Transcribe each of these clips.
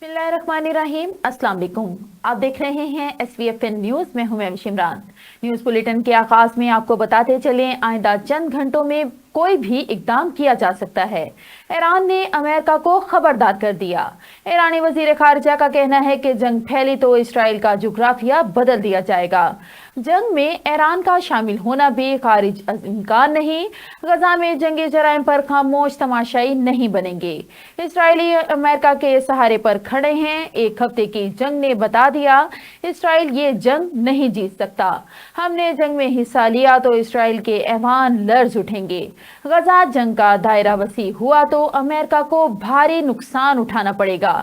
बिस्मिल्लाहिर्रहमानिर्रहीम। अस्सलाम वालेकुम। आप देख रहे हैं SVFN न्यूज़ में हूं मैं शिमरान। न्यूज़ बुलेटिन के आगाज में आपको बताते चलें, आइंदा चंद घंटों में कोई भी इकदाम किया जा सकता है। ईरान ने अमेरिका को खबरदार कर दिया। ईरानी वजीर खारजा का कहना है कि जंग फैली तो इसराइल का जुग्राफिया बदल दिया जाएगा। जंग में ईरान का शामिल होना भी खारिज अज इम्कान नहीं। गजा में जंगी जराइम पर खामोश तमाशाई नहीं बनेंगे। इसराइली अमेरिका के सहारे पर खड़े हैं। एक हफ्ते की जंग ने बता दिया, इसराइल ये जंग नहीं जीत सकता। हमने जंग में हिस्सा लिया तो इसराइल के ऐवान लर्ज उठेंगे। गजा जंग का दायरा वसी हुआ तो अमेरिका को भारी नुकसान उठाना पड़ेगा।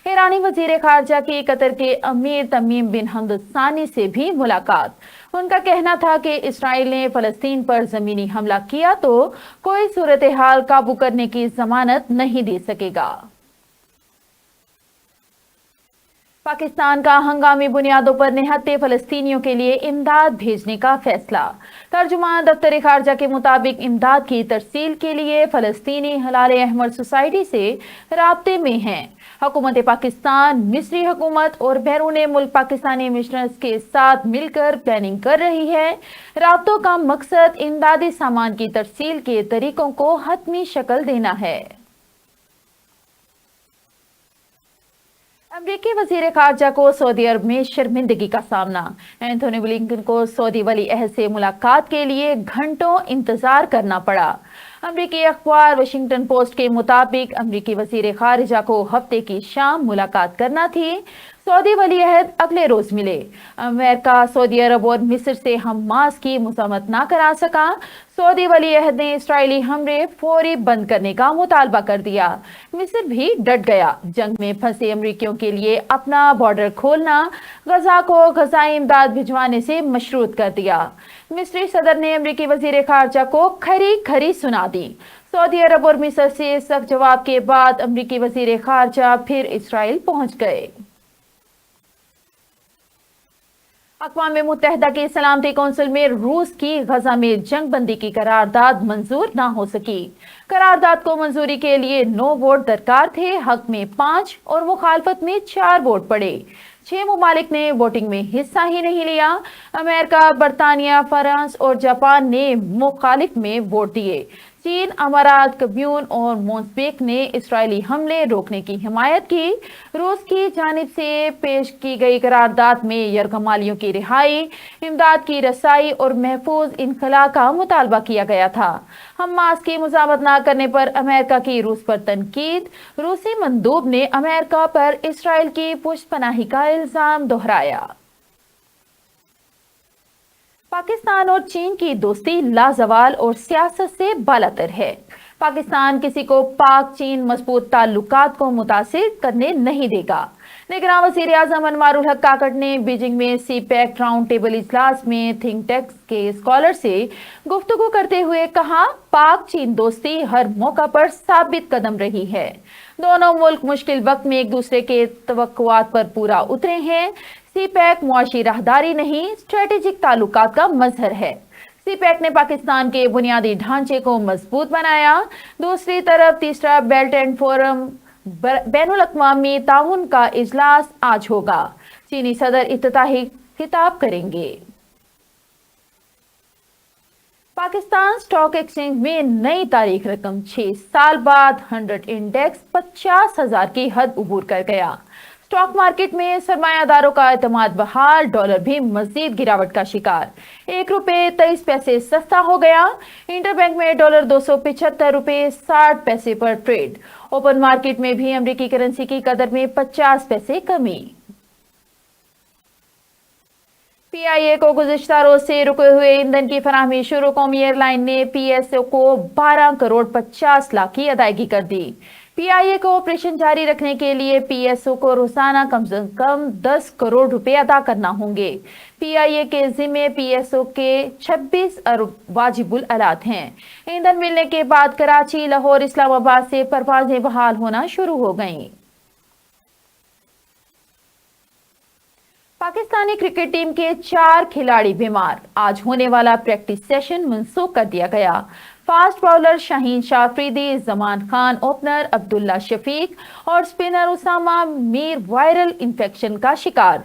ईरानी वजीर खारजा की कतर के अमीर तमीम बिन हमद सानी से भी मुलाकात। उनका कहना था कि इसराइल ने फलस्तीन पर जमीनी हमला किया तो कोई सूरत हाल काबू करने की जमानत नहीं दे सकेगा। पाकिस्तान का हंगामी बुनियादों पर निहत्ते फलस्तीनियों के लिए इमदाद भेजने का फैसला। तर्जुमान दफ्तर खारजा के मुताबिक इमदाद की तरसील के लिए फलस्तीनी हलाल अहमद सोसाइटी से राब्ते में हैं। हुकूमत पाकिस्तान, मिस्री हुकूमत और बैरून मुल्क पाकिस्तानी मिशनर्स के साथ मिलकर प्लानिंग कर रही है। राब्तों का मकसद इमदादी सामान की तरसील के तरीकों को हतमी शक्ल देना है। अमरीकी वजीर खारजा को सऊदी अरब में शर्मिंदगी का सामना। एंथोनी ब्लिंकन को सऊदी वली अहद से मुलाकात के लिए घंटों इंतजार करना पड़ा। अमरीकी अखबार वाशिंगटन पोस्ट के मुताबिक अमरीकी वजीर खारजा को हफ्ते की शाम मुलाकात करना थी। सऊदी वली अहद अगले रोज मिले। अमेरिका सऊदी अरब और मिस्र से हमास की मज़ामत ना करा सका। सऊदी वली अहद ने इसराइली हमले फौरी बंद करने का मुतालबा कर दिया। मिस्र भी डट गया। जंग में फंसे अमरीकियों के लिए अपना बॉर्डर खोलना गजा को गजाई इमदाद भिजवाने से मशरूत कर दिया। मिस्री सदर ने अमरीकी वजीर खारजा को खरी खरी सुना दी। सऊदी अरब और मिस्र से सख्त जवाब के बाद अमरीकी वजीर खारजा फिर इसराइल पहुंच गए। अक़वाम मुत्तहिदा की सलामती कौंसिल में रूस की गजा में जंग बंदी की करारदाद मंजूर ना हो सकी। करारदाद को मंजूरी के लिए 9 वोट दरकार थे। हक में 5 और मुखालफत में 4 वोट पड़े। 6 मुमालिक ने वोटिंग में हिस्सा ही नहीं लिया। अमेरिका, बरतानिया, फ्रांस और जापान ने मुखालिफ में वोट दिए। चीन, अमारात, कब्यून और मोज़म्बिक ने इसराइली हमले रोकने की हिमायत की। रूस की जानिब से पेश की गई करारदाद में यरगमालियों की रिहाई, इमदाद की रसाई और महफूज इनखला का मुतालबा किया गया था। हमास की मुज़ामत न करने पर अमेरिका की रूस पर तनकीद। रूसी मंदूब ने अमेरिका पर इसराइल की पुष्टपनाही का इल्जाम दोहराया। पाकिस्तान और चीन की दोस्ती लाजवाल और सियासत से बालातर है। पाकिस्तान किसी को पाक चीन मजबूत ताल्लुकात को मुतासिर करने नहीं देगा। निगरान वज़ीर आज़म अनवारुल हक काकड़ ने बीजिंग में CPEC राउंड टेबल इजलास में थिंक टैंक के स्कॉलर से गुफ्तगू करते हुए कहा, पाक चीन दोस्ती हर मौका पर साबित कदम रही है। दोनों मुल्क मुश्किल वक्त में एक दूसरे के तवक्कुआत पर पूरा उतरे हैं। CPEC मुआशी राहदारी नहीं, स्ट्रेटेजिक ताल्लुकात का मजहर है। CPEC ने पाकिस्तान के बुनियादी ढांचे को मजबूत बनाया। दूसरी तरफ तीसरा बेल्ट एंड फोरम बैनुल अक़वामी ताउन का इजलास आज होगा। चीनी सदर इफ्तिताही खिताब करेंगे। पाकिस्तान स्टॉक एक्सचेंज में नई तारीख रकम 6 साल बाद 100 इंडेक्स 50,000 की हद उबूर कर गया। स्टॉक मार्केट में सरमायादारों का एतमाद बहाल। डॉलर भी मजीद गिरावट का शिकार। ₹1.23 सस्ता हो गया। इंटरबैंक में डॉलर 275 रुपए 60 पैसे पर ट्रेड। ओपन मार्केट में भी अमेरिकी करेंसी की कदर में 50 पैसे कमी। PIA को गुज़िश्ता रोज से रुके हुए ईंधन की फराहमी शुरू। कौमी एयरलाइन ने PSO को 12 करोड़ 50 लाख की अदायगी कर दी। PIA को ऑपरेशन जारी रखने के लिए PSO को रोजाना कम से कम 10 करोड़ रुपए अदा करना होंगे। PIA के जिम्मे PSO के 26 अरब वाजिबुल अलात हैं। ईंधन मिलने के बाद कराची, लाहौर, इस्लामाबाद से परवाजें बहाल होना शुरू हो गईं। पाकिस्तानी क्रिकेट टीम के 4 खिलाड़ी बीमार। आज होने वाला प्रैक्टिस सेशन मंसूख कर दिया गया। Fast bowler Shaheen Shah Afridi, Zaman Khan, opener Abdullah Shafique और spinner Usama Mir viral infection का शिकार।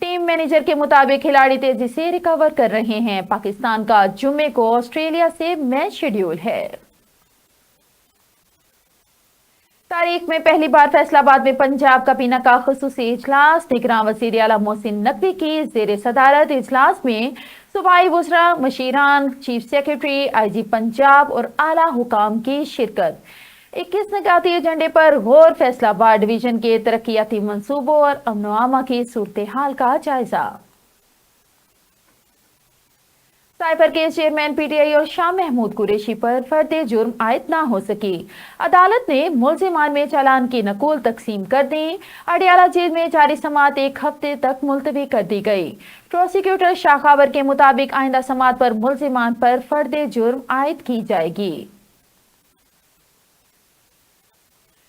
टीम मैनेजर के मुताबिक खिलाड़ी तेजी से रिकवर कर रहे हैं। पाकिस्तान का जुम्मे को ऑस्ट्रेलिया से मैच शेड्यूल है। तारीख में पहली बार फैसलाबाद में पंजाब काबीना का खुसूसी इजलास। निगरान वज़ीर आला मोहसिन नकवी की जेर सदारत इजलास में सूबाई वज़रा, मशीरान, चीफ सेक्रेटरी, IG पंजाब और आला हुकाम की शिरकत। 21 निकाती एजेंडे पर गौर। फैसलाबाद डिवीजन के तरक्याती मंसूबों और अमन-ओ-अमा की सूरत हाल का जायजा। साइबर के चेयरमैन PTI और शाह महमूद कुरैशी पर फर्द जुर्म आयद ना हो सकी। अदालत ने मुलजिमान में चालान की नकूल तकसीम कर दी। अडियाला जेल में जारी समाअत 1 हफ्ते तक मुलतवी कर दी गई। प्रोसिक्यूटर शाखावर के मुताबिक आइंदा समाअत पर मुलजिमान पर फर्द जुर्म आयद की जाएगी।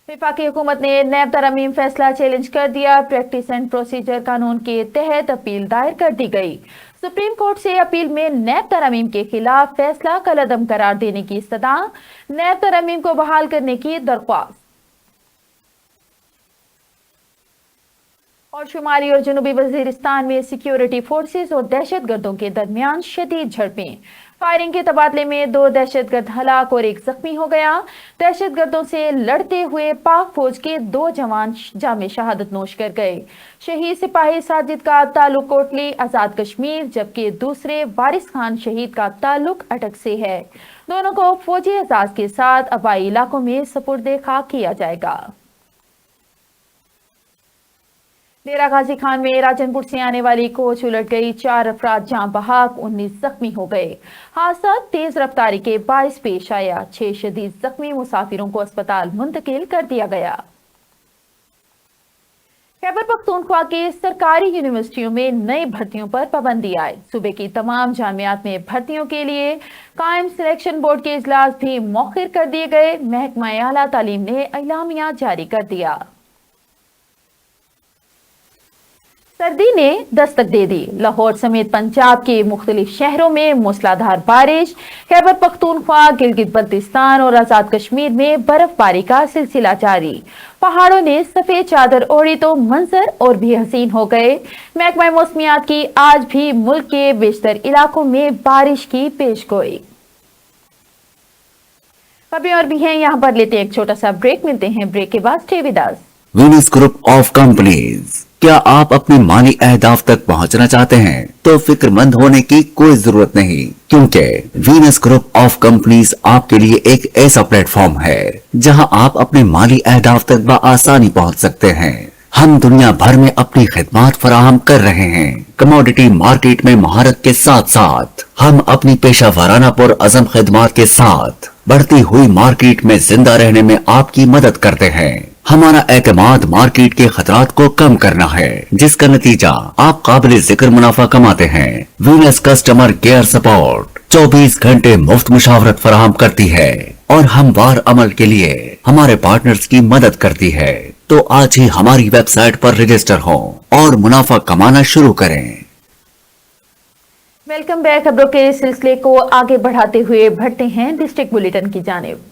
वफाकी हुकूमत ने नैब तरमीम फैसला चैलेंज कर दिया। प्रैक्टिस एंड प्रोसीजर कानून के तहत अपील दायर कर दी गई। सुप्रीम कोर्ट से अपील में नैब तरमीम के खिलाफ फैसला कलअदम करार देने की इस्तदा। नैब तरमीम को बहाल करने की दरख्वास्त। और शुमाली और जनूबी वजीरिस्तान में सिक्योरिटी फोर्सेस और दहशतगर्दों के दरमियान शदीद झड़पें। फायरिंग के तबादले में 2 दहशतगर्द हलाक और 1 जख्मी हो गया। दहशतगर्दों से लड़ते हुए पाक फौज के 2 जवान जामे शहादत नोश कर गए। शहीद सिपाही साजिद का ताल्लुक कोटली आजाद कश्मीर, जबकि दूसरे वारिस खान शहीद का ताल्लुक अटक से है। दोनों को फौजी एजाज के साथ आबाई इलाकों में सपुर्दे खाक किया जाएगा। डेरा गाजी खान में राजनपुर से आने वाली कोच उलट गई। 4 अफराद जान बहक, 19 जख्मी हो गए। हादसा तेज रफ्तारी के बाइस पेश आया। 6 शदीद जख्मी मुसाफिरों को अस्पताल मुंतकिल कर दिया गया। खैबर पख्तूनख्वा के सरकारी यूनिवर्सिटियों में नई भर्तियों पर पाबंदी आए। सूबे की तमाम जामियात में भर्तियों के लिए कायम सिलेक्शन बोर्ड के इजलास भी मौखिर कर दिए गए। महकमा आला तालीम ने एलामिया जारी कर दिया। सर्दी ने दस्तक दे दी। लाहौर समेत पंजाब के मुख्तलिफ शहरों में मूसलाधार बारिश। खैबर पख्तूनख्वा, गिलगित बल्तिस्तान और आजाद कश्मीर में बर्फबारी का सिलसिला जारी। पहाड़ों ने सफेद चादर ओढ़ी तो मंजर और भी हसीन हो गए। महकमा मौसमियात की आज भी मुल्क के बेशतर इलाकों में बारिश की पेशगोई। खबरें और भी हैं, यहाँ पर लेते हैं एक छोटा सा ब्रेक। मिलते हैं ब्रेक के बाद। Stay with us. Venus group of companies. क्या आप अपने माली अहदाफ तक पहुंचना चाहते हैं? तो फिक्रमंद होने की कोई जरूरत नहीं, क्योंकि वीनस ग्रुप ऑफ कंपनीज आपके लिए एक ऐसा प्लेटफॉर्म है जहां आप अपने माली अहदाफ तक बआसानी पहुंच सकते हैं। हम दुनिया भर में अपनी खिदमात फराहम कर रहे हैं। कमोडिटी मार्केट में महारत के साथ साथ हम अपनी पेशा वाराना पुर अज़म खिदमात के साथ बढ़ती हुई मार्केट में जिंदा रहने में आपकी मदद करते हैं। हमारा एतमाद मार्केट के खतरात को कम करना है, जिसका नतीजा आप काबिल जिक्र मुनाफा कमाते हैं। वीनस कस्टमर केयर सपोर्ट 24 घंटे मुफ्त मुशावरत फराहम करती है और हमवार अमल के लिए हमारे पार्टनर्स की मदद करती है। तो आज ही हमारी वेबसाइट पर रजिस्टर हों और मुनाफा कमाना शुरू करें। Welcome back. खबरों के सिलसिले को आगे बढ़ाते हुए बढ़ते हैं डिस्ट्रिक्ट बुलेटिन की जानिब।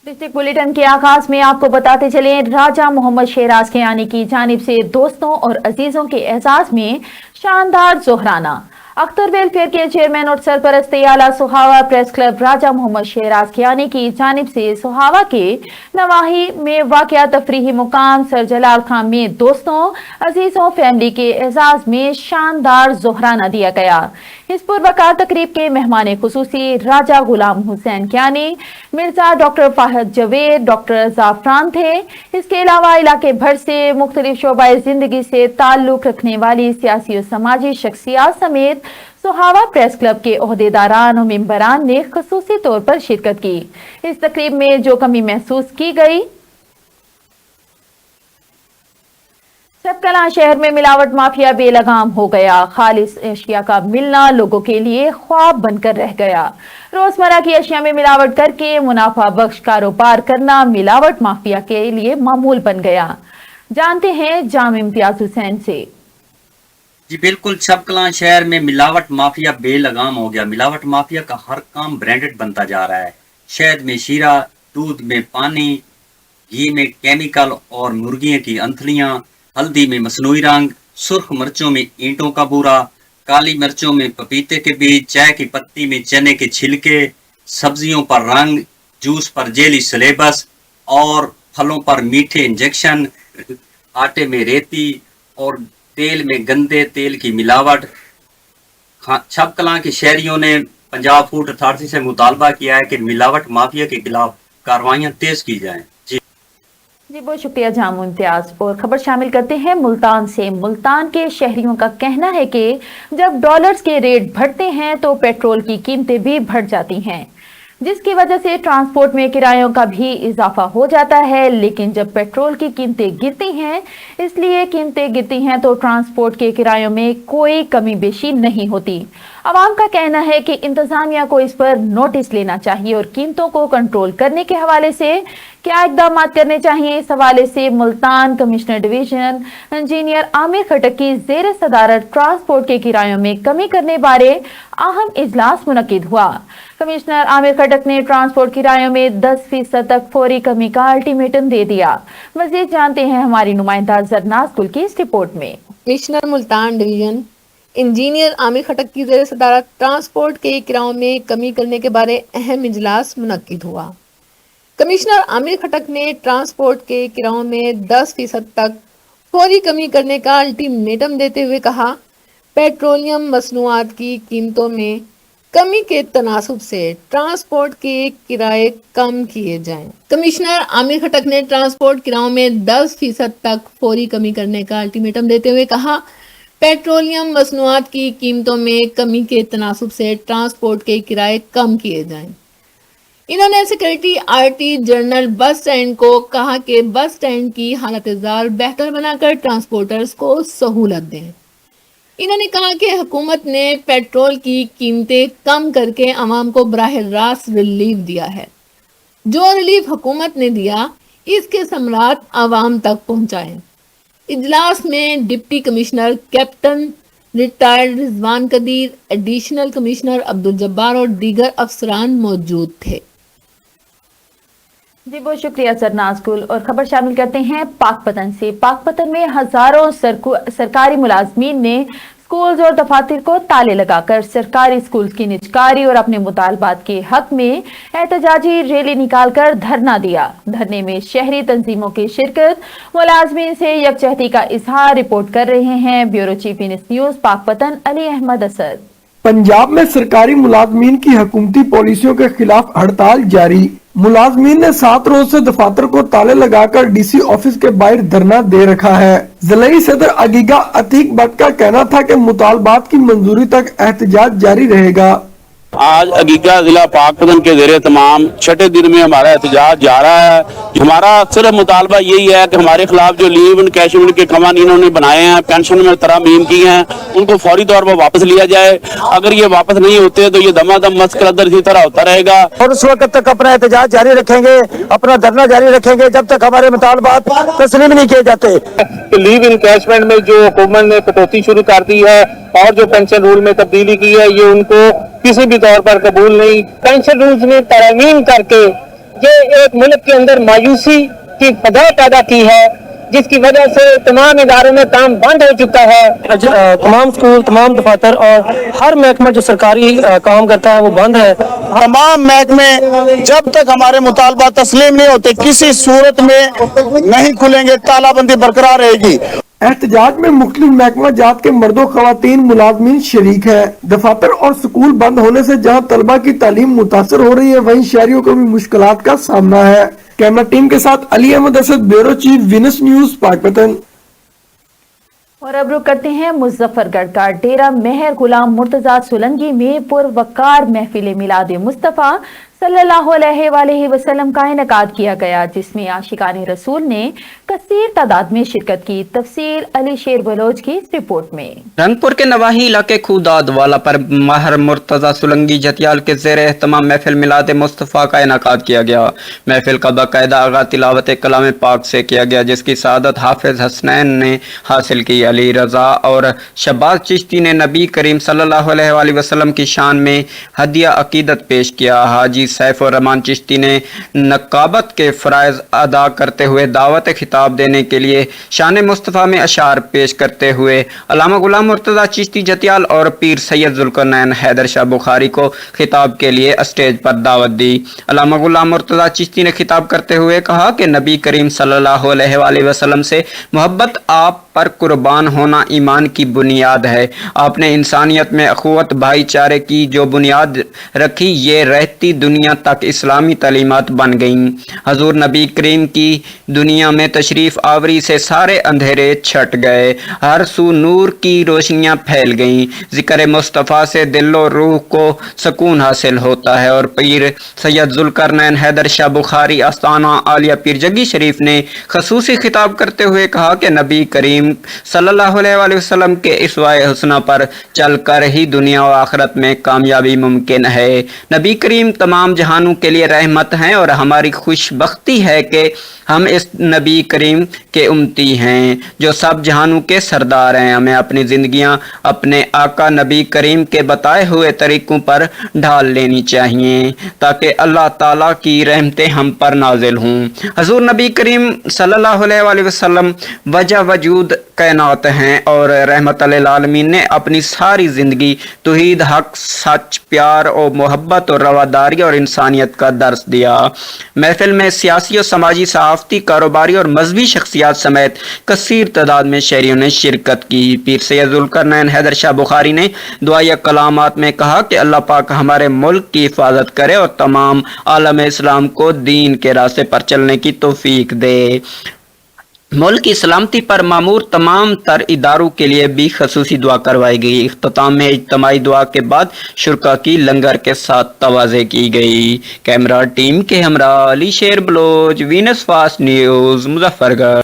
डिस्ट्रिक्ट बुलेटिन के आगाज में आपको बताते चले, राजा मोहम्मद शहराज कियानी की जानिब से दोस्तों और अजीजों के एजाज में शानदार जोहराना। अख्तर वेलफेयर के चेयरमैन और सरपरस्त आला सुहावा प्रेस क्लब राजा मोहम्मद शहराज कियानी की जानिब से सुहावा के नवाही में वाक़या तफरीही मुकाम सर जलाल खान में दोस्तों अजीजों फैमिली के एजाज में शानदार जोहराना दिया गया। इस पुरवकार तकरीब के मेहमान खुसूसी राजा गुलाम हुसैन कियानी, मिर्जा डॉक्टर फाहद जवेद, डॉक्टर जाफरान थे। इसके अलावा इलाके भर से मुख्तलिफ शोबाए जिंदगी से ताल्लुक रखने वाली सियासी और समाजी शख्सियात समेत सुहावा प्रेस क्लब के ओहदेदारान और मेंबरान ने खसूसी तौर पर शिरकत की। इस तकरीब में जो कमी महसूस की गई, सबकला शहर में मिलावट माफिया बेलगाम हो गया। खालिस एशिया का मिलना लोगों के लिए ख्वाब बनकर रह गया। रोजमर्रा की अशिया में मिलावट करके मुनाफा बख्श कारोबार करना मिलावट माफिया के लिए मामूल बन गया। जानते हैं जाम इम्तियाज हुसैन से। जी बिल्कुल, सबकला शहर में मिलावट माफिया बेलगाम हो गया। मिलावट माफिया का हर काम ब्रांडेड बनता जा रहा है। शहद में शीरा, दूध में पानी, घी में केमिकल और मुर्गियों की अंथलियां, हल्दी में मसनूई रंग, सुर्ख मिर्चों में ईंटों का बूरा, काली मिर्चों में पपीते के बीज, चाय की पत्ती में चने के छिलके, सब्जियों पर रंग, जूस पर जेली सिलेबस और फलों पर मीठे इंजेक्शन, आटे में रेती और तेल में गंदे तेल की मिलावट। छपकलां के शहरियों ने पंजाब फूड अथॉरिटी से मुतालबा किया है कि मिलावट माफिया के खिलाफ कार्रवाइयां तेज की जाएं। जी बहुत शुक्रिया जामू इम्तियाज। और खबर शामिल करते हैं मुल्तान से। मुल्तान के शहरियों का कहना है कि जब डॉलर्स के रेट बढ़ते हैं तो पेट्रोल की कीमतें भी बढ़ जाती हैं, जिसकी वजह से ट्रांसपोर्ट में किरायों का भी इजाफा हो जाता है। लेकिन जब पेट्रोल की कीमतें गिरती हैं, इसलिए कीमतें गिरती हैं तो ट्रांसपोर्ट के किरायों में कोई कमी बेशी नहीं होती। आवाम का कहना है कि इंतजामिया को इस पर नोटिस लेना चाहिए और कीमतों को कंट्रोल करने के हवाले से क्या इकदाम करने चाहिए। इस हवाले से Multan commissioner division engineer Aamir Khattak की जेर सदारत ट्रांसपोर्ट के किरायों में कमी करने बारे अहम इजलास मुनक्किद हुआ। कमिश्नर आमिर खटक ने ट्रांसपोर्ट किरायों में 10% तक फौरी कमी का अल्टीमेटम दे दिया। मजीद जानते हैं हमारी नुमाइंदा जरनाज गुल की इस रिपोर्ट में। Commissioner Multan division engineer Aamir Khattak की जेर सदारत ट्रांसपोर्ट के किरायों में कमी करने के बारे अहम इजलास मुनक्किद हुआ। कमिश्नर आमिर खटक ने ट्रांसपोर्ट के किरायों में 10% तक फौरी कमी करने का अल्टीमेटम देते हुए कहा, पेट्रोलियम मसनूआत की कीमतों में कमी के तनासुब से ट्रांसपोर्ट के किराए कम किए जाएं। कमिश्नर आमिर खटक ने ट्रांसपोर्ट किरायों में 10% तक फौरी कमी करने का अल्टीमेटम देते हुए कहा, पेट्रोलियम मसनूआत की कीमतों में कमी के तनासुब से ट्रांसपोर्ट के किराए कम किए जाएं। इन्होंने secretary RT general bus stand को कहा कि बस स्टैंड की हालत बेहतर बनाकर ट्रांसपोर्टर्स को सहूलत दें। इन्होंने कहा कि हुकूमत ने पेट्रोल की कीमतें कम करके आवाम को बराह रास्त रिलीफ दिया है। जो रिलीफ हुकूमत ने दिया, इसके समरात आवाम तक पहुंचाएं। इजलास में deputy commissioner captain retired Rizwan Qadeer, additional commissioner Abdul Jabbar और दीगर अफसरान मौजूद थे। जी बहुत शुक्रिया सरनाज गुल। और खबर शामिल करते हैं पाकपतन से। पाकपतन में हजारों सरकारी मुलाजमीन ने स्कूल्स और दफातर को ताले लगाकर सरकारी स्कूल की निजकारी और अपने मुतालबात के हक में एहतजाजी रैली निकालकर धरना दिया। धरने में शहरी तंजीमों की शिरकत, मुलाजमीन से यकजहती का इजहार। रिपोर्ट कर रहे हैं bureau chief news Pakpattan Ali Ahmad Asad. Punjab में सरकारी मुलाजमीन की हुकूमती पॉलिसियों के खिलाफ हड़ताल जारी। मुलाजमीन ने 7 रोज से दफातर को ताले लगाकर डीसी ऑफिस के बाहर धरना दे रखा है। जिलाई सदर अगीगा अतीक भट्ट का कहना था कि मुतालबात की मंजूरी तक एहतजाज जारी रहेगा। आज अगीगा जिला पाकपतन के ज़ेरे तमाम छठे दिन में हमारा एहतजाज जा रहा है। हमारा सिर्फ मुतालबा यही है कि हमारे खिलाफ जो लीव एनकैशमेंट के कवानीन इन्होंने बनाए हैं, पेंशन में तरमीम की हैं, उनको फौरी तौर पर वापस लिया जाए। अगर ये वापस नहीं होते तो ये दमादम मस्कर इसी तरह होता रहेगा और उस वक्त तक अपना एहतजाज जारी रखेंगे, अपना धरना जारी रखेंगे जब तक हमारे मुतालबात तस्लीम नहीं किए जाते। लीव एनकैशमेंट में जो हुकूमत ने कटौती शुरू कर दी है और जो पेंशन रूल में तब्दीली की है, ये उनको किसी भी तौर पर कबूल नहीं। पेंशन रूल्स में तरमीम करके ये एक मुल्क के अंदर मायूसी की फजा पैदा की है, जिसकी वजह से तमाम इदारों में काम बंद हो चुका है। तमाम स्कूल, तमाम दफातर और हर महकमा जो सरकारी काम करता है वो बंद है। तमाम महकमे जब तक हमारे मुतालबा तस्लीम नहीं होते किसी सूरत में नहीं खुलेंगे, तालाबंदी बरकरार रहेगी। एहतजाज में मुख्तलिफ महकमा जात के मर्दों खवातीन मुलाजमीन शरीक है। दफातर और स्कूल बंद होने से जहां तलबा की तालीम मुतासर हो रही है, वहीं शहरियों को भी मुश्किलात का सामना है। कैमरा टीम के साथ Ali Ahmad Asad, bureau chief Venus news Pakpattan. और अब रुक करते हैं मुजफ्फरगढ़ का। डेरा मेहर गुलाम मुर्तजा सोलंकी में पुरवकार महफिल मिलाद मुस्तफ़ा सल्लल्लाहु अलैहि वसल्लम का इनेकाद किया गया, जिसमें आशिकाने रसूल ने कसीर तादाद में शिरकत की। तफसील अली शेर बलोच की इस रिपोर्ट में। रंगपुर के नवाही इलाके खूदाद वाला पर माहर मुर्तजा सुलंगी जतियाल के ज़ेर एहतमाम महफिल मिलाद मुस्तफ़ा का इनेकाद किया गया। महफिल का बाकायदा आगा तिलावत कलाम पाक से किया गया, जिसकी सआदत हाफिज हसनैन ने हासिल की। अली रजा और शब्बाज चिश्ती ने नबी करीम सल्लल्लाहु अलैहि वसल्लम की शान में हदिया अकीदत पेश किया। हाजी सैफ और रहमान चिश्ती ने नकाबत के फ़राइज़ अदा करते हुए दावत खिताब देने के लिए शान मुस्तफ़ा में अशार पेश करते हुए अल्लामा गुलाम मुर्तज़ा चिश्ती जतियाल और पीर सैयद ज़ुल्करनैन हैदर शाह बुखारी को खिताब के लिए स्टेज पर दावत दी। अल्लामा गुलाम मुर्तज़ा चिश्ती ने खिताब करते हुए कहा कि नबी करीम सल्लल्लाहु अलैहि वसल्लम से मोहब्बत, आप पर कुर्बान होना ईमान की बुनियाद है। आपने इंसानियत में अखुवत, भाईचारे की जो बुनियाद रखी, ये रहती दुनिया तक इस्लामी तालीमात बन गईं। हजूर नबी करीम की दुनिया में तशरीफ़ आवरी से सारे अंधेरे छट गए, हर सू नूर की रोशनियां फैल गईं। ज़िक्र मुस्तफ़ा से दिल और रूह को सुकून हासिल होता है। और पीर सैयद ज़ुल्करनैन हैदर शाह बुखारी आस्ताना आलिया पीर जगी शरीफ ने खसूसी खिताब करते हुए कहा कि नबी करीम सल्लल्लाहु अलैहि वसल्लम के इसवाए हुस्ना पर चलकर ही दुनिया और आखिरत में कामयाबी मुमकिन है। नबी करीम तमाम जहानों के लिए रहमत हैं और हमारी खुशबख्ती है कि हम इस नबी करीम के उम्मती हैं जो सब जहानों के सरदार हैं। हमें अपनी ज़िंदगियां अपने आका नबी करीम के बताए हुए तरीक़ों पर ढाल लेनी चाहिए ताकि अल्लाह ताला की रहमतें हम पर नाजिल हों। हजूर नबी करीम सल्लल्लाहु अलैहि वसल्लम वजह वजूद कायनात हैं और रहमत लिल आलमीन ने अपनी सारी ज़िंदगी तौहीद, हक, सच, प्यार और मोहब्बत और रवादारी और इंसानियत का दर्स दिया। महफिल में सियासी और समाजी, सहाफ़ती, कारोबारी और मजहबी शख्सियात समेत कसीर तादाद में शहरियों ने शिरकत की। पीर सैयद ज़ुल्करनैन हैदर शाह बुखारी ने दुआया कलामात में कहा कि अल्लाह पाक हमारे मुल्क की हिफाजत करे और तमाम आलम इस्लाम को दीन के रास्ते पर चलने की तौफीक दे। मुल्क की सलामती पर मामूर तमाम तर इदारों के लिए भी खसूसी दुआ करवाई गई। इख्तिताम में इज्तिमाई दुआ के बाद शुरका की लंगर के साथ तवाज़े की गई। कैमरा टीम के हमरा Ali Sher Baloch, Venus fast news, Muzaffargarh.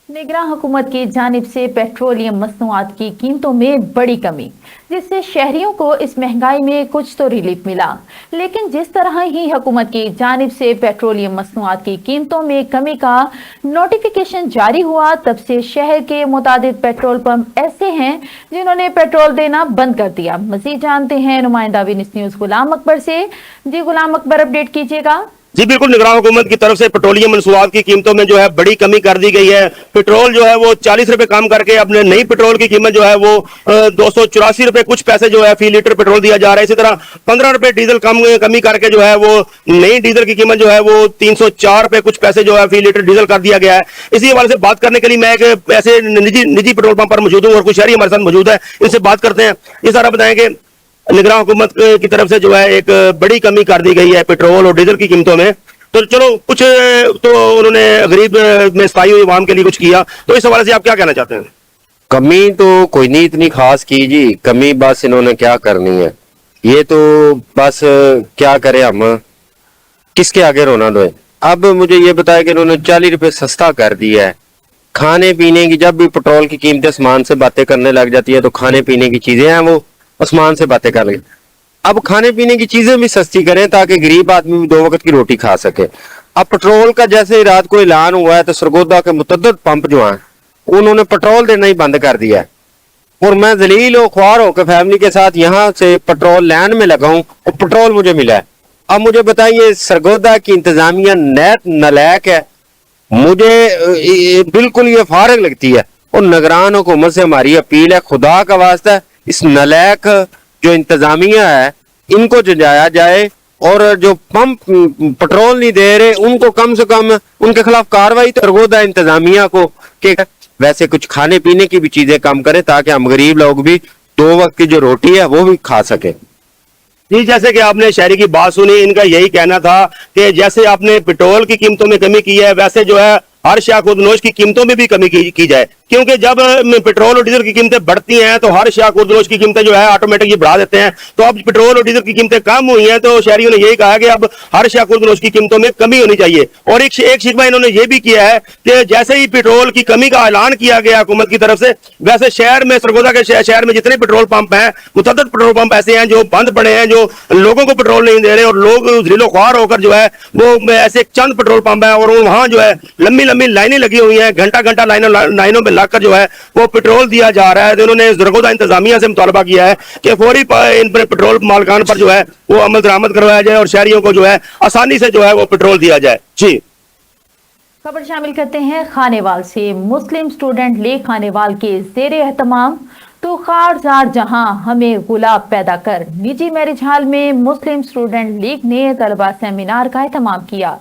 निगरान हुकूमत की जानिब से पेट्रोलियम मसनूआत की कीमतों में बड़ी कमी, जिससे शहरियों को इस महंगाई में कुछ तो रिलीफ मिला। लेकिन जिस तरह ही हुकूमत की जानिब से पेट्रोलियम मसनूआत की कीमतों में कमी का नोटिफिकेशन जारी हुआ, तब से शहर के मुतादिद पेट्रोल पंप ऐसे हैं जिन्होंने पेट्रोल देना बंद कर दिया। मजीद जानते हैं नुमाइंदा विनिस न्यूज़ गुलाम अकबर से। जी गुलाम अकबर, अपडेट कीजिएगा। जी बिल्कुल, निगरान हुकूमत की तरफ से पेट्रोलियम मंसूबात की कीमतों में जो है बड़ी कमी कर दी गई है। पेट्रोल जो है वो 40 रुपए कम करके अपने नई पेट्रोल की कीमत जो है वो 284 रुपए कुछ पैसे जो है फी लीटर पेट्रोल दिया जा रहा है। इसी तरह 15 रुपए डीजल कमी करके जो है वो नई डीजल की कीमत जो है वो 304 रुपए कुछ पैसे जो है फी लीटर डीजल कर दिया गया है। इसी हवाले से बात करने के लिए मैं एक ऐसे निजी पेट्रोल पंप पर मौजूद हूँ और कुछ शहरी हमारे साथ मौजूद है, इनसे बात करते हैं। ये सारा बताएंगे निगरान हुकूमत की तरफ से जो है एक बड़ी कमी कर दी गई है पेट्रोल और डीजल की कीमतों में। तो चलो कुछ तो उन्होंने गरीब में स्थायी हुई आवाम के लिए कुछ किया, तो इस हवाले से आप क्या कहना चाहते हैं? कमी तो कोई नहीं इतनी खास की जी, कमी बस इन्होंने क्या करनी है, ये तो बस क्या करें हम, किसके आगे रोना दो। अब मुझे ये बताया कि इन्होंने 40 रुपए सस्ता कर दिया है। खाने पीने की, जब भी पेट्रोल की कीमतें आसमान से बातें करने लग जाती है तो खाने पीने की चीजें हैं वो आसमान से बातें कर लगे। अब खाने पीने की चीजें भी सस्ती करें ताकि गरीब आदमी भी 2 वक्त की रोटी खा सके। अब पेट्रोल का जैसे ही रात को ऐलान हुआ है तो सरगोदा के मुतद्दद पंप जो हैं उन्होंने पेट्रोल देना ही बंद कर दिया है। और मैं जलील और ख्वार होकर फैमिली के साथ यहाँ से पेट्रोल लैन में लगा हूँ और पेट्रोल मुझे मिला है। अब मुझे बताइए, सरगोदा की इंतजामिया नलायक है, मुझे बिल्कुल ये फारग लगती है। और निगरान हुकूमत से हमारी अपील है, खुदा का वास्ता इस नलायक जो इंतजामिया है इनको जजाया जाए और जो पंप पेट्रोल नहीं दे रहे उनको कम से कम उनके खिलाफ कार्रवाई सरगोदा इंतजामिया को के वैसे कुछ खाने पीने की भी चीजें कम करें ताकि हम गरीब लोग भी 2 वक्त की जो रोटी है वो भी खा सके। जी, जैसे कि आपने शहरी की बात सुनी, इनका यही कहना था कि जैसे आपने पेट्रोल की कीमतों में कमी की है वैसे जो है हर शय खुदनोश की कीमतों में भी कमी की जाए। क्योंकि जब पेट्रोल और डीजल की कीमतें बढ़ती हैं तो हर शया खुर्दनोश की कीमतें जो है ऑटोमेटिक ये बढ़ा देते हैं। तो अब पेट्रोल और डीजल की कीमतें कम हुई हैं तो शहरियों ने यही कहा कि अब हर शया खुर्दनोश की कीमतों में कमी होनी चाहिए। और एक शिकवा इन्होंने ये भी किया है कि जैसे ही पेट्रोल की कमी का ऐलान किया गया हुकूमत की तरफ से, वैसे शहर में, सरगोदा के शहर में जितने पेट्रोल पंप हैं, मुतअद्दिद पेट्रोल पंप ऐसे हैं जो बंद पड़े हैं, जो लोगों को पेट्रोल नहीं दे रहे, और लोग ज़िलो ख्वार होकर जो है वो ऐसे चंद पेट्रोल पंप है और वहां जो है लंबी लंबी लाइनें लगी हुई हैं, घंटा घंटा लाइनों में लगकर जो है वो पेट्रोल दिया जा रहा है। तो इन्होंने सरगोदा इंतजामिया से मुतालबा किया है कि फौरी इन पेट्रोल मालिकान पर जो है वो अमल दरामद करवाया जाए और शहरियों को जो है आसानी से जो है वो पेट्रोल दिया जाए। जी, खबर शामिल करते हैं खानेवाल से। मुस्लिम स्टूडेंट लीग खानेवाल के ज़ेरे एहतमाम तो खारजार जहां हमें गुलाब पैदा कर निजी मैरिज हॉल में मुस्लिम स्टूडेंट लीग ने तलबा सेमिनार का एहतमाम किया।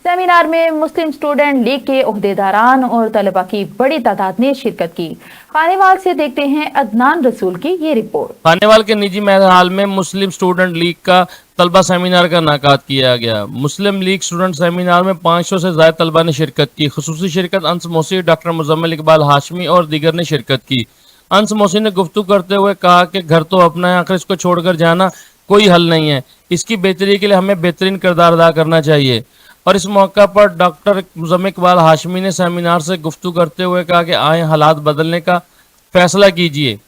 सेमिनार में मुस्लिम स्टूडेंट लीग के ओहदेदारान और तलबा की बड़ी तादाद ने शिरकत की। खानेवाल से देखते हैं अदनान रसूल की ये रिपोर्ट। खानेवाल के निजी मैरिज हॉल में मुस्लिम स्टूडेंट लीग का तलबा सेमिनार का इनेकाद किया गया। मुस्लिम लीग स्टूडेंट सेमिनार में 500 से ज़्यादा तलबा ने शिरकत की। खुसूसी शिरकत अंस मोसी, डॉक्टर मुजम्मिल इकबाल हाशमी और दीगर ने शिरकत की। अंस मोसी ने गुफ्तगू करते हुए कहा कि घर तो अपना है, आखिर इसको छोड़कर जाना कोई हल नहीं है। इसकी बेहतरी के लिए हमें बेहतरीन किरदार अदा करना चाहिए। और इस मौका पर डॉक्टर मुजम्मिल इकबाल हाशमी ने सेमिनार से गुफ्तगू करते हुए कहा कि आए हालात बदलने का फैसला कीजिए।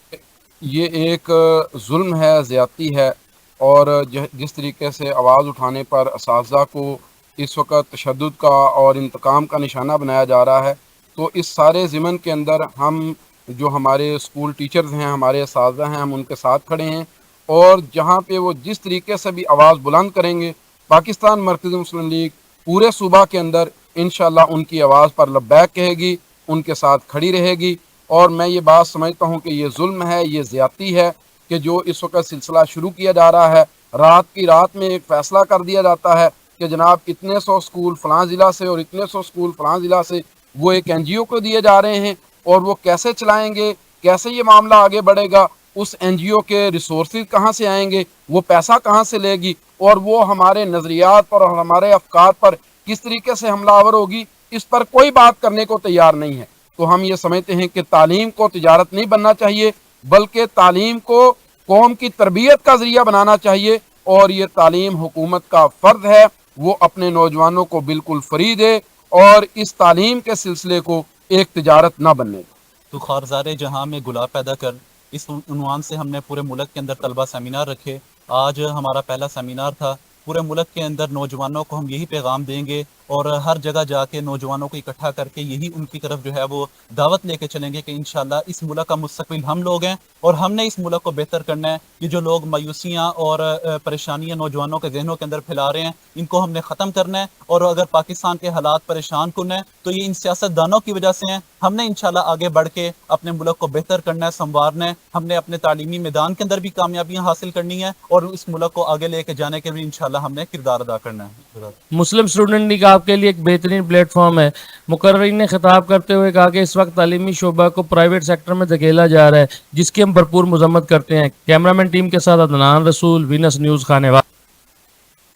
ये एक जुल्म है, ज़्यादती है, और जिस तरीके से आवाज़ उठाने पर असातिज़ा को इस वक्त तशद्दुद का और इंतकाम का निशाना बनाया जा रहा है, तो इस सारे ज़िमन के अंदर हम जो हमारे स्कूल टीचर्स हैं, हमारे असातिज़ा हैं, हम उनके साथ खड़े हैं। और जहाँ पे वो जिस तरीके से भी आवाज़ बुलंद करेंगे, पाकिस्तान मरकज़ी मुस्लिम लीग पूरे सूबा के अंदर इंशाअल्लाह उनकी आवाज़ पर लब्बैक कहेगी, उनके साथ खड़ी रहेगी। और मैं ये बात समझता हूँ कि ये जुल्म है, ये ज़्यादती है कि जो इस वक्त सिलसिला शुरू किया जा रहा है। रात की रात में एक फ़ैसला कर दिया जाता है कि जनाब इतने 100 स्कूल फ़लाँ ज़िला से और इतने 100 स्कूल फ़लाँ ज़िला से वो एक NGO को दिए जा रहे हैं, और वो कैसे चलाएँगे, कैसे ये मामला आगे बढ़ेगा, उस NGO के रिसोर्सेज कहाँ से आएंगे, वो पैसा कहाँ से लेगी, और वो हमारे नज़रियात पर और हमारे अफकार पर किस तरीके से हमलावर होगी, इस पर कोई बात करने को तैयार नहीं है। तो हम ये समझते हैं कि तालीम को तिजारत नहीं बनना चाहिए, बल्कि तालीम को कौम की तरबियत का ज़रिया बनाना चाहिए। और ये तालीम हुकूमत का फ़र्ज़ है वो अपने नौजवानों को बिल्कुल फ्री दे और इस तालीम के सिलसिले को एक तिजारत ना बनने दे। तो खारज़ारे जहां में गुलाब पैदा कर, इस उन्वान से हमने पूरे मुल्क के अंदर तलबा सेमिनार रखे। आज हमारा पहला सेमिनार था। पूरे मुल्क के अंदर नौजवानों को हम यही पैगाम देंगे और हर जगह जाके नौजवानों को इकट्ठा करके यही उनकी तरफ जो है वो दावत लेके चलेंगे कि इंशाल्लाह इस मुल्क का मुस्तकबिल हम लोग हैं और हमने इस मुल्क को बेहतर करना है। ये जो लोग मायूसियाँ और परेशानियाँ नौजवानों के जहनों के अंदर फैला रहे हैं, इनको हमने ख़त्म करना है। और अगर पाकिस्तान के हालात परेशान कुन है तो ये इन सियासतदानों की वजह से हैं। हमने इंशाल्लाह आगे बढ़ के अपने मुल्क को बेहतर करना है, संवारना है। हमने अपने तालीमी मैदान के अंदर भी कामयाबियाँ हासिल करनी है और इस मुल्क को आगे लेके जाने के भी इंशाल्लाह हमने किरदार अदा करना है। मुस्लिम स्टूडेंट लीग आपके लिए एक बेहतरीन प्लेटफॉर्म है। मुकर्रिरीन ने खिताब करते हुए कहा कि इस वक्त तालीमी शोबा को प्राइवेट सेक्टर में धकेला जा रहा है, जिसकी हम भरपूर मजम्मत करते हैं। कैमरामैन टीम के साथ अदनान रसूल, वीनस न्यूज़ खानेवाल।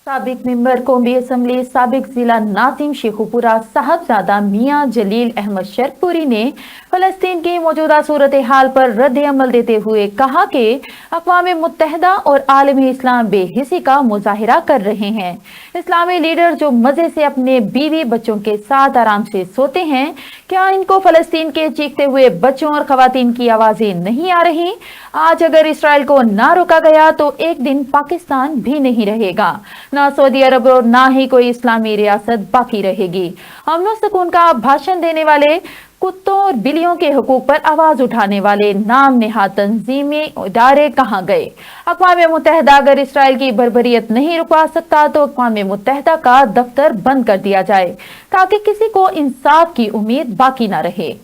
साबिक मेंबर कौमी असम्बली साबिक जिला नाजिम शेखुपुरा साहबजादा मियाँ जलील अहमद शरकपुरी ने फ़लस्तीन की मौजूदा सूरत हाल पर रद्द अमल देते हुए कहा कि अक़वाम मुत्तहिदा और आलमी इस्लाम बेहिसी का मुजाहिरा कर रहे हैं। इस्लामी लीडर जो मज़े से अपने बीवी बच्चों के साथ आराम से सोते हैं, क्या इनको फ़लस्तीन के चीखते हुए बच्चों और ख़वातीन की आवाज़ें नहीं आ रही? आज अगर इसराइल को ना रोका गया तो एक दिन पाकिस्तान भी नहीं रहेगा, ना सऊदी अरब और ना ही कोई इस्लामी रियासत बाकी रहेगी। अमन सुकून का भाषण देने वाले, कुत्तों और बिल्लियों के हुकूक पर आवाज उठाने वाले नाम नेहाद तंजीमें इदारे कहाँ गए? अक़वाम मुत्तहिदा अगर इसराइल की बर्बरियत नहीं रुकवा सकता तो अक़वाम मुत्तहिदा का दफ्तर बंद कर दिया जाए ताकि किसी को इंसाफ की उम्मीद बाकी ना रहे।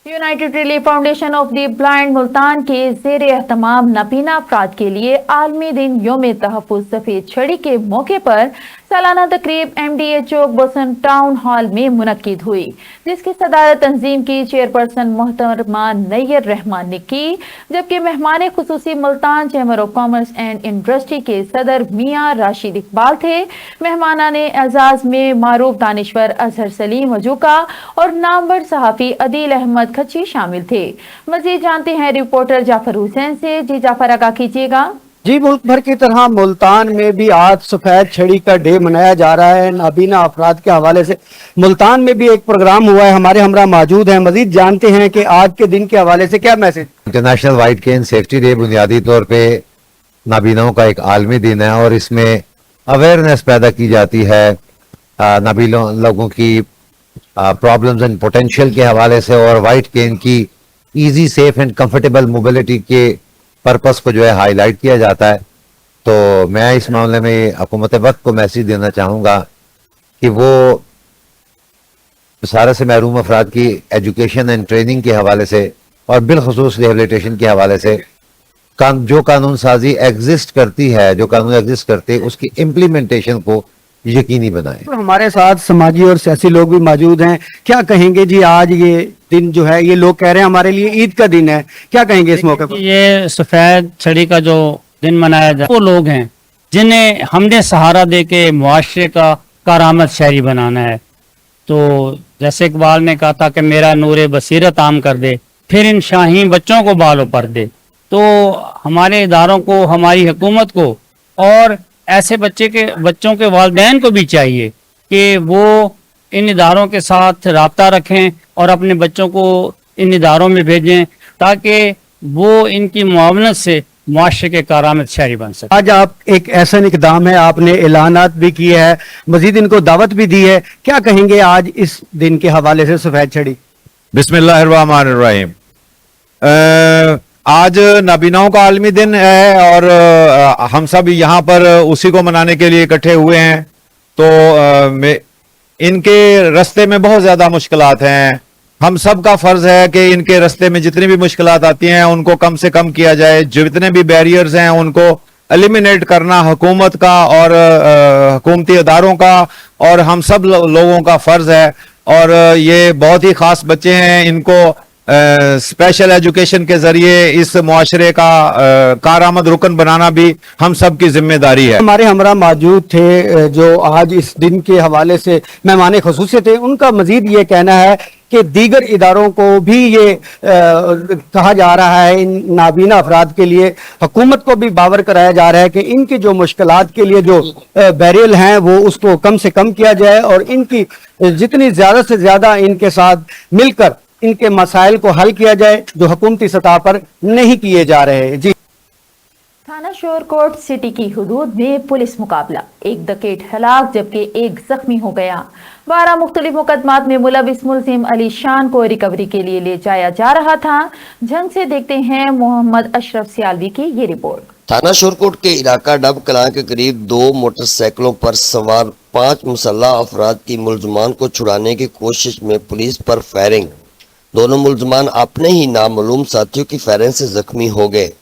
United relief foundation of the blind Multan के ज़ेरे एहतमाम नाबीना अफराद के लिए आलमी दिन यौम तहफ़्फ़ुज़ सफ़ेद छड़ी के मौके पर सालाना तकरीब MDA चौक बोसन टाउन हॉल में मुनक्किद हुई, जिसकी सदारत तंजीम की चेयरपर्सन मोहतरमा नैयर रहमान ने की, जबकि मेहमान खुसूसी Multan chamber of commerce and industry के सदर मियां राशिद इकबाल थे। मेहमानान एजाज में मारूफ दानिश्वर अजहर सलीम वजूका और नामवर सहाफ़ी अदील अहमद खच्ची शामिल थे। मजीद जानते हैं रिपोर्टर जाफर हुसैन से। जी जाफर, आगाह कीजिएगा। जी, मुल्क भर की तरह मुल्तान में भी आज सफेद छड़ी का डे मनाया जा रहा है। नाबीना अफराद के हवाले से मुल्तान में भी एक प्रोग्राम हुआ है, हमारे हमरा मौजूद हैं। मजीद जानते हैं कि आज के दिन के हवाले से क्या मैसेज। इंटरनेशनल वाइट केन सेफ्टी डे बुनियादी तौर पे नाबीनाओं का एक आलमी दिन है और इसमें अवेयरनेस पैदा की जाती है नाबीना लोगों की प्रॉब्लम्स एंड पोटेंशियल के हवाले से, और वाइट केन की easy safe and comfortable mobility के पर्पस को जो है हाईलाइट किया जाता है। तो मैं इस मामले में हुकूमत वक्त को मैसेज देना चाहूँगा कि वो सारे से महरूम अफराद की एजुकेशन एंड ट्रेनिंग के हवाले से और बिलखसूस रिहेबिलिटेशन के हवाले से जो कानून साजी एग्जिस्ट करती है, जो कानून एग्जिस्ट करते हैं, उसकी इम्प्लीमेंटेशन को यकीनी बनाए। हमारे साथ समाजी और सियासी लोग भी मौजूद हैं, क्या कहेंगे जी? आज ये दिन जो है, ये लोग कह रहे हैं हमारे लिए ईद का दिन है, क्या कहेंगे इस मौके पर? ये सफेद छड़ी का जो दिन मनाया जाए, वो लोग हैं जिन्हें हमने सहारा दे के मुआशरे का कारामद शहरी बनाना है। तो जैसे इकबाल ने कहा था कि मेरा नूरे बसीरत आम कर दे, फिर इन शाहीन बच्चों को बालों पर दे। तो हमारे इदारों को, हमारी हुकूमत को और ऐसे बच्चों के वालिदैन को भी चाहिए कि वो इन इदारों के साथ राब्ता रखें और अपने बच्चों को इन इदारों में भेजें ताकि वो इनकी मुआवनत से मुआशरे के कारामद शहरी बन सके। आज आप एक ऐसा इक़दाम है, आपने ऐलानात भी किए हैं, मजीद इनको दावत भी दी है, क्या कहेंगे आज इस दिन के हवाले से सफेद छड़ी? बिस्मिल्लाहिर्रहमानिर्रहीम। आज नाबीनाओं का आलमी दिन है और हम सब यहाँ पर उसी को मनाने के लिए इकट्ठे हुए हैं। तो इनके रास्ते में बहुत ज़्यादा मुश्किलात हैं। हम सब का फ़र्ज़ है कि इनके रास्ते में जितनी भी मुश्किलात आती हैं उनको कम से कम किया जाए, जितने भी बैरियर्स हैं उनको एलिमिनेट करना हुकूमत का और हुकूमती इदारों का और हम सब लोगों का फ़र्ज़ है। और ये बहुत ही ख़ास बच्चे हैं, इनको स्पेशल एजुकेशन के जरिए इस मुआशरे का कारआमद रुकन बनाना भी हम सब की जिम्मेदारी है। हमारे हमरा मौजूद थे जो आज इस दिन के हवाले से मेहमान खुसूसी थे, उनका मजीद ये कहना है कि दीगर इदारों को भी ये कहा जा रहा है, इन नाबीना अफराद के लिए हुकूमत को भी बावर कराया जा रहा है कि इनकी जो मुश्किलात के लिए जो बैरियल हैं वो उसको कम से कम किया जाए और इनकी जितनी ज़्यादा से ज़्यादा इनके साथ मिलकर इनके मसाइल को हल किया जाए जो हुकूमती सतह पर नहीं किए जा रहे। जी, थाना शोरकोट सिटी की हुदूद में पुलिस मुकाबला, एक डकैत हलाक जबकि एक जख्मी हो गया। 12 मुख्तलिफ मुकदमात में मुलविस मुलजिम अली शान को रिकवरी के लिए ले जाया जा रहा था। जंग से देखते हैं मोहम्मद अशरफ सियालवी की ये रिपोर्ट। थाना शोरकोट के इलाका डब कलां के करीब 2 मोटरसाइकिलों पर सवार 5 मुसल्लह अफराद की मुलजमान को छुड़ाने की कोशिश में पुलिस पर फायरिंग। दोनों मुलजमान अपने ही नामालूम साथियों की फायरिंग से जख्मी हो गए,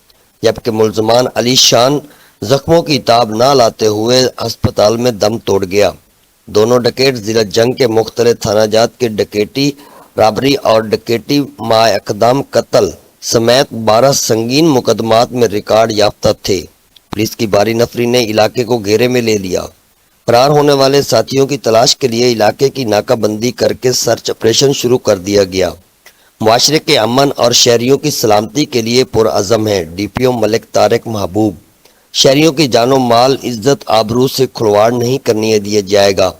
जबकि मुलजमान अली शान जख्मों की ताब ना लाते हुए अस्पताल में दम तोड़ गया। दोनों डकैत जिला जंग के मुख्तलिफ थानाजात के डकैती, राबरी और डकैती माअकदम कत्ल समेत 12 संगीन मुकदमात में रिकॉर्ड याफ्ता थे। पुलिस की बारी नफरी ने इलाके को घेरे में ले लिया। फरार होने वाले साथियों की तलाश के लिए इलाके की नाकाबंदी करके सर्च ऑपरेशन शुरू कर दिया गया। मुआशरे के अमन और शहरियों की सलामती के लिए पुरअज़म है DPO मलिक तारिक महबूब। शहरियों की जानो माल, इज्जत, आबरू से खुलवाड़ नहीं करने दिया जाएगा।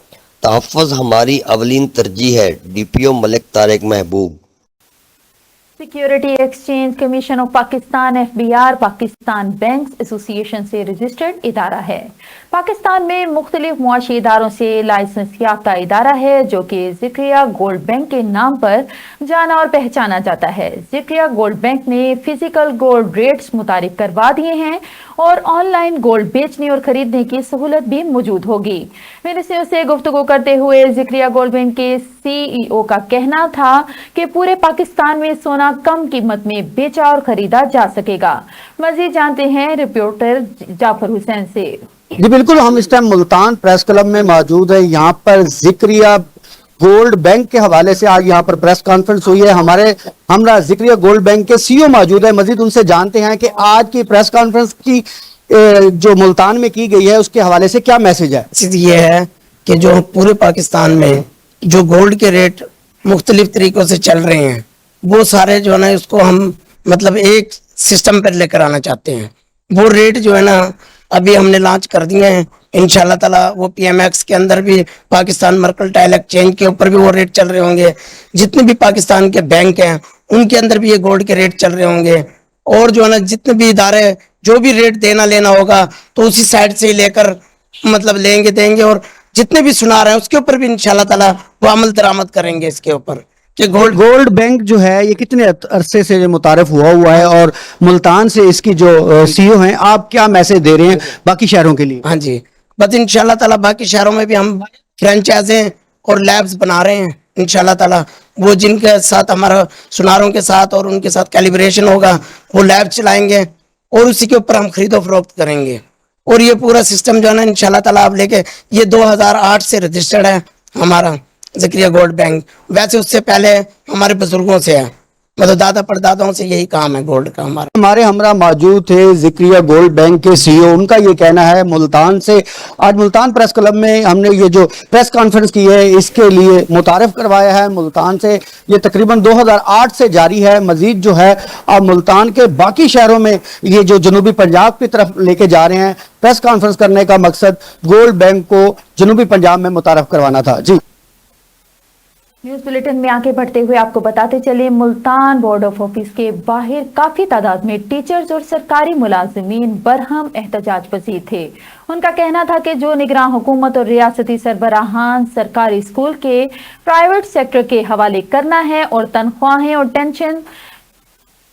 तहफ़्फ़ुज़ हमारी अवलीन तरजीह है। DPO Malik Tariq Mehboob. Security exchange commission of Pakistan FBR Pakistan banks association से रजिस्टर्ड इदारा है। पाकिस्तान में मुख्तलिफ मुआशी इदारों से लाइसेंस याफ्ता इदारा है जो कि ज़िक्रिया गोल्ड बैंक के नाम पर जाना और पहचाना जाता है। ज़िक्रिया गोल्ड बैंक ने फिजिकल गोल्ड रेट्स मुतारिफ करवा दिए हैं और ऑनलाइन गोल्ड बेचने और खरीदने की सहूलत भी मौजूद होगी। मीडिया से गुफ्तगू करते हुए ज़िक्रिया गोल्ड बैंक के CEO का कहना था कि पूरे पाकिस्तान में सोना कम कीमत में बेचा और खरीदा जा सकेगा। मजीद जानते हैं रिपोर्टर जाफर हुसैन से। जी बिल्कुल, हम इस टाइम मुल्तान प्रेस क्लब में मौजूद है। यहाँ पर जिक्रिया गोल्ड बैंक के हवाले से आज यहाँ पर प्रेस कॉन्फ्रेंस हुई है। हमरा जिक्रिया गोल्ड बैंक के सीईओ मौजूद है। मजीद उनसे जानते हैं कि आज की प्रेस कॉन्फ्रेंस की जो मुल्तान में की गई है उसके हवाले से क्या मैसेज है। ये है कि जो पूरे पाकिस्तान में जो गोल्ड के रेट मुख्तलिफ तरीकों से चल रहे हैं, वो सारे जो है ना उसको हम मतलब एक सिस्टम पर लेकर आना चाहते हैं। वो रेट जो है ना अभी हमने लॉन्च कर दिए हैं। इंशाल्लाह ताला वो PMX के अंदर भी पाकिस्तान मर्केंटाइल एक्सचेंज के ऊपर भी वो रेट चल रहे होंगे। जितने भी पाकिस्तान के बैंक हैं उनके अंदर भी ये गोल्ड के रेट चल रहे होंगे। और जो है ना जितने भी इदारे जो भी रेट देना लेना होगा तो उसी साइड से ही लेकर मतलब लेंगे देंगे। और जितने भी सुना रहे हैं उसके ऊपर भी इंशाल्लाह ताला वो अमल दरामद करेंगे इसके ऊपर कि गोल्ड बैंक जो है ये कितने अरसे से मुतारफ हुआ है और मुल्तान से इसकी जो सीईओ हैं, आप क्या मैसेज दे रहे हैं बाकी शहरों के लिए। हाँ जी, बस इंशाल्लाह ताला बाकी शहरों में भी हम फ्रेंचाइजें और लैब्स बना रहे हैं। इंशाल्लाह ताला वो जिनके साथ हमारा सुनारों के साथ और उनके साथ कैलिब्रेशन होगा वो लैब चलाएंगे और उसी के ऊपर हम खरीदो फरोख्त करेंगे। और ये पूरा सिस्टम जो है ना इंशाल्लाह ताला आप लेके, ये 2008 से रजिस्टर्ड है हमारा ज़िक्रिया गोल्ड बैंक। वैसे उससे पहले हमारे बुजुर्गों से है, मतलब दादा परदादाओं से यही काम है गोल्ड का हमारा। हमारे हमरा मौजूद थे ज़िक्रिया गोल्ड बैंक के सीईओ। उनका ये कहना है मुल्तान से आज मुल्तान प्रेस क्लब में हमने ये जो प्रेस कॉन्फ्रेंस की है इसके लिए मुतारफ करवाया है मुल्तान से। ये तकरीबन 2008 से जारी है। मजीद जो है अब मुल्तान के बाकी शहरों में ये जो जनूबी पंजाब की तरफ लेके जा रहे हैं। प्रेस कॉन्फ्रेंस करने का मकसद गोल्ड बैंक को जनूबी पंजाब में मुतारफ करवाना था। जी न्यूज बुलेटिन में आगे बढ़ते हुए आपको बताते चले, मुल्तान बोर्ड ऑफ ऑफिस के बाहर काफी तादाद में टीचर्स और सरकारी मुलाजिमीन बरहम एहतजाज पसीर थे। उनका कहना था कि जो निगरान हुकूमत और रियासती सरबराहान सरकारी स्कूल के प्राइवेट सेक्टर के हवाले करना है और तनख्वाहें और पेंशन।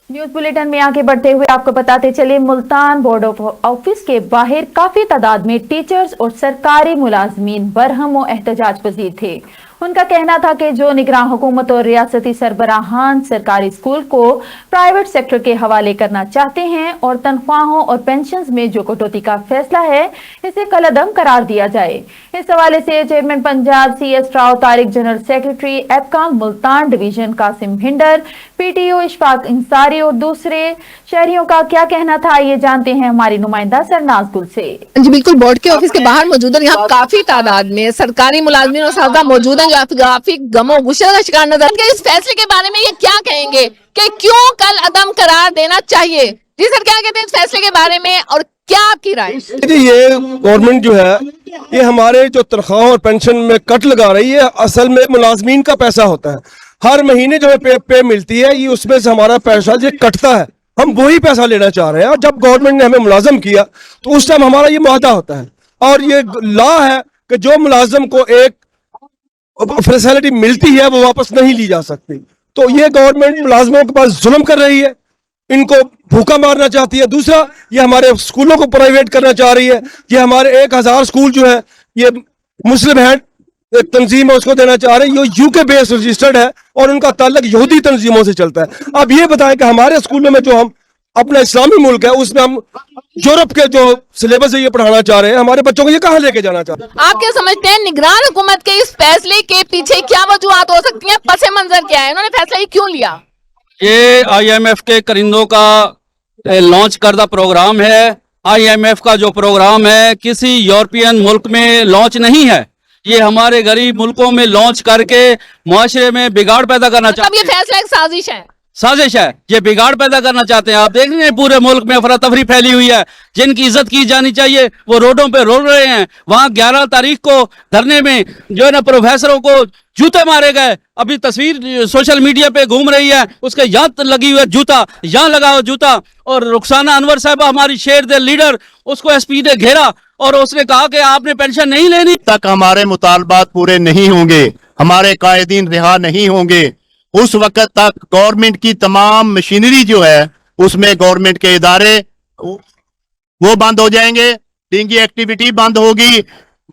न्यूज बुलेटिन में आगे बढ़ते हुए आपको बताते चले, मुल्तान बोर्ड ऑफ ऑफिस के बाहर काफी तादाद में टीचर्स और सरकारी मुलाजमीन बरहम और एहतजाज पसीर थे। उनका कहना था कि जो निगरान हुकूमत और रियासती सरबराहान सरकारी स्कूल को प्राइवेट सेक्टर के हवाले करना चाहते हैं और तनख्वाहों और पेंशन में जो कटौती का फैसला है इसे कलअदम करार दिया जाए। इस हवाले से chairman Punjab CS Rao Tariq, general secretary एपकाम मुल्तान डिवीजन कासिम हिंडर, PTO इशफाक इंसारी और दूसरे शहरियों का क्या कहना था, ये जानते हैं हमारी नुमाइंदा सरनाज गुल से। जी बिल्कुल, बोर्ड के ऑफिस के बाहर मौजूद है। यहाँ काफी तादाद में सरकारी मुलाजमीन और साहबा मौजूद हैं जो काफी गमो गुस्से का शिकार नजर। इस फैसले के बारे में ये क्या कहेंगे कि क्यों कल अदम करार देना चाहिए? जी सर, क्या कहते हैं इस फैसले के बारे में और क्या आपकी राय? ये गवर्नमेंट जो है ये हमारे जो तनख्वाह और पेंशन में कट लगा रही है, असल में मुलाजमीन का पैसा होता है। हर महीने जो है पे मिलती है, ये उसमें से हमारा पैसा जो कटता है, हम वही पैसा लेना चाह रहे हैं। और जब गवर्नमेंट ने हमें मुलाजम किया तो उस टाइम हमारा ये मुआहदा होता है और ये लॉ है कि जो मुलाजम को एक फैसिलिटी मिलती है वो वापस नहीं ली जा सकती। तो ये गवर्नमेंट मुलाजमों के पास जुल्म कर रही है, इनको भूखा मारना चाहती है। दूसरा, ये हमारे स्कूलों को प्राइवेट करना चाह रही है। ये हमारे 1000 स्कूल जो है ये मुस्लिम हैंड एक तंजीम है उसको देना चाह रहे हैं। ये UK बेस्ड रजिस्टर्ड है और उनका ताल्लुक यहूदी तंजीमों से चलता है। अब ये बताएं कि हमारे स्कूलों में जो हम अपना इस्लामी मुल्क है उसमें हम यूरोप के जो सिलेबस है ये पढ़ाना चाह रहे हैं, हमारे बच्चों को ये कहाँ लेके जाना चाहते हैं? आप क्या समझते हैं निगरान हुकूमत के इस फैसले के पीछे क्या वजूहत हो सकती हैं? पस मंजर क्या है, उन्होंने फैसला क्यों लिया? ये IMF के करिंदों का लॉन्च करदा प्रोग्राम है। IMF का जो प्रोग्राम है किसी यूरोपियन मुल्क में लॉन्च नहीं है, ये हमारे गरीब मुल्कों में लॉन्च करके मुआशरे में बिगाड़ पैदा करना चाहते हैं। ये फैसला एक साजिश है, साजिश है, ये बिगाड़ पैदा करना चाहते हैं। आप देख रहे हैं पूरे मुल्क में अफरा तफरी फैली हुई है। जिनकी इज्जत की जानी चाहिए वो रोडों पे रो रहे हैं। वहां 11 तारीख को धरने में जो है ना प्रोफेसरों को जूते मारे गए। अभी तस्वीर सोशल मीडिया पे घूम रही है, उसके यहाँ लगी हुई है जूता, यहाँ लगा हुआ जूता। और रुखसाना अनवर साहबा हमारी शेर दे लीडर, उसको SP ने घेरा और उसने कहा कि आपने पेंशन नहीं लेनी तक हमारे मुतालबात पूरे नहीं होंगे, हमारे कायदीन रिहा नहीं होंगे, उस वक्त तक गवर्नमेंट की तमाम मशीनरी जो है उसमें गवर्नमेंट के इदारे वो बंद हो जाएंगे, डेंगी एक्टिविटी बंद होगी,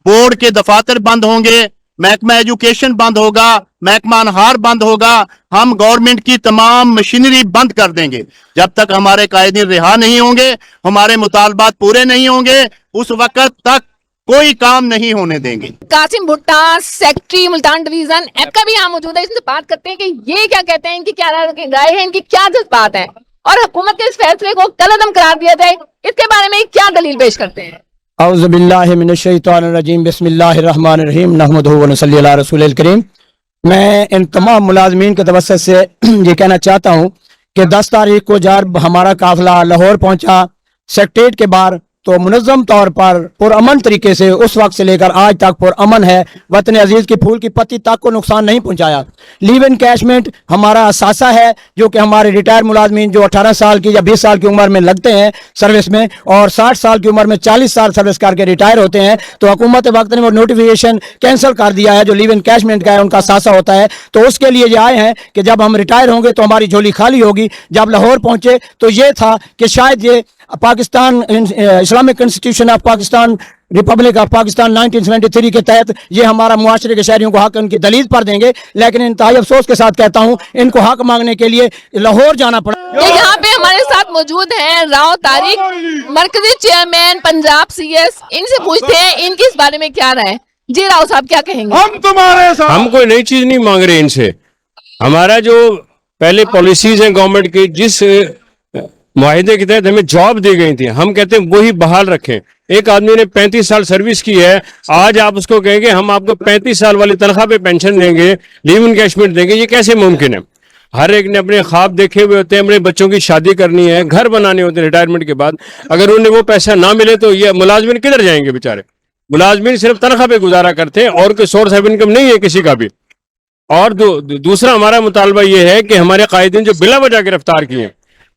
बोर्ड के दफातर बंद होंगे, महकमा एजुकेशन बंद होगा, महकमा अनहार बंद होगा, हम गवर्नमेंट की तमाम मशीनरी बंद कर देंगे। जब तक हमारे कायदीन रिहा नहीं होंगे, हमारे मुतालबात पूरे नहीं होंगे, उस वक्त तक कोई काम नहीं होने देंगे। कासिम भुट्टा, सेक्रेटरी मुल्तान डिवीजन एपका भी यहाँ मौजूद है, इनसे बात करते हैं कि ये क्या कहते हैं, इनकी क्या राय है, इनकी क्या जज्बात है और हुकूमत के इस फैसले को कलअदम करार दिया जाए, इसके बारे में क्या दलील पेश करते हैं। औज़ु बिल्लाहि मिनश शैतानिर रजीम, बिस्मिल्लाहिर रहमानिर रहीम, नहमदुहु व नसल्ली अला रसूलिल करीम। मैं इन तमाम मुलाजमीन के तवज्जुह से ये कहना चाहता हूँ कि 10 तारीख को जब हमारा काफिला लाहौर पहुंचा सेक्रेटेरिएट के बाहर, तो मुनज़्ज़म तौर पर पुरअमन तरीके से उस वक्त से लेकर आज तक पुरअमन है। वतन अजीज की फूल की पत्ती तक को नुकसान नहीं पहुंचाया। लीव इनकैशमेंट हमारा असासा है, जो कि हमारे रिटायर मुलाजमीन जो 18 साल की या 20 साल की उम्र में लगते हैं सर्विस में और 60 साल की उम्र में 40 साल सर्विस करके रिटायर होते हैं, तो हुकूमत वक्त ने वो नोटिफिकेशन कैंसिल कर दिया है जो लीव इनकैशमेंट का है, उनका असासा होता है। तो उसके लिए ये आए हैं कि जब हम रिटायर होंगे तो हमारी झोली खाली होगी। जब लाहौर पहुंचे तो ये था कि शायद ये Pakistan Islamic institution of Pakistan Republic of Pakistan 1973 के तहत ये हमारा मुआशरे के शहरियों को हक उनकी दलील पर देंगे, लेकिन इंतहाई अफसोस के साथ कहता हूँ इनको हक मांगने के लिए लाहौर जाना पड़ा। यहाँ पे हमारे साथ मौजूद हैं राव तारिक, मरकजी चेयरमैन पंजाब CS, इनसे पूछते हैं इनकी इस बारे में क्या राय है। जी राव साहब क्या कहेंगे। हम तुम्हारे साथ, हम कोई नई चीज नहीं मांग रहे इनसे। हमारा जो पहले पॉलिसीज हैं गवर्नमेंट की, जिस मुआहिदे के तहत हमें जॉब दी गई थी, हम कहते हैं वही बहाल रखें। एक आदमी ने 35 साल सर्विस की है, आज आप उसको कहेंगे हम आपको 35 साल वाली तनख्वाह पे पेंशन देंगे, लीव इनकैशमेंट देंगे, ये कैसे मुमकिन है। हर एक ने अपने ख्वाब देखे हुए होते हैं, अपने बच्चों की शादी करनी है, घर बनाने होते हैं रिटायरमेंट के बाद। अगर उन्हें वो पैसा ना मिले तो ये मुलाजमिन किधर जाएंगे बेचारे। मुलाजमिन सिर्फ तनख्वाह पे गुजारा करते हैं और कोई सोर्स ऑफ इनकम नहीं है किसी का भी। और दूसरा हमारा मुतालबा ये है कि हमारे कायदीन जो बिला वजह गिरफ्तार किए,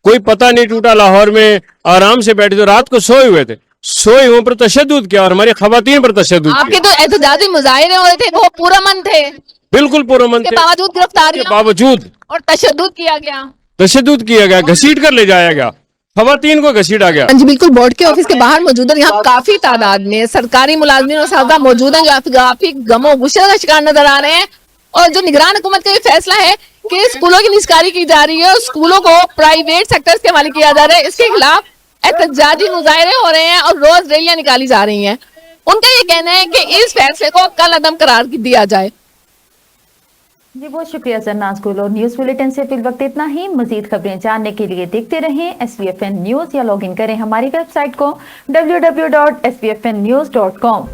कोई पता नहीं टूटा, लाहौर में आराम से बैठे, तो रात को सोए हुए थे, सोए हुए पर तशद्दुद किया और हमारी खवातीन पर तशद्दुद किया। आपके तो एहतजाजी मुजाहिरे हो रहे थे, वो पुरअमन थे, बिल्कुल पुरअमन थे, बावजूद गिरफ्तारी बावजूद और तशद्दुद किया गया, घसीट कर ले जाया गया, खवातीन को घसीटा गया। जी बिल्कुल। बोर्ड के ऑफिस के बाहर मौजूद है, यहाँ काफी तादाद में सरकारी मुलाजमीन और साहबा मौजूद हैं जो काफी गमो गुस्से का शिकार नजर आ रहे हैं। और जो निगरान हुकूमत का ये फैसला है कि स्कूलों की निस्कारी की जा रही है और स्कूलों को प्राइवेट सेक्टर्स के हवाले किया जा रहा है, इसके खिलाफ एहतजाजी मुजाहिरे हो रहे हैं और रोज रैलियां निकाली जा रही हैं। उनका ये कहना है कि इस फैसले को कलअदम करार दिया जाए। जी बहुत शुक्रिया जन्नाज गुल। और न्यूज बुलेटिन से फिल वक्त इतना ही। मजीद खबरें जानने के लिए देखते रहें SVFN न्यूज या लॉग इन करें हमारी वेबसाइट को www.svfnnews.com।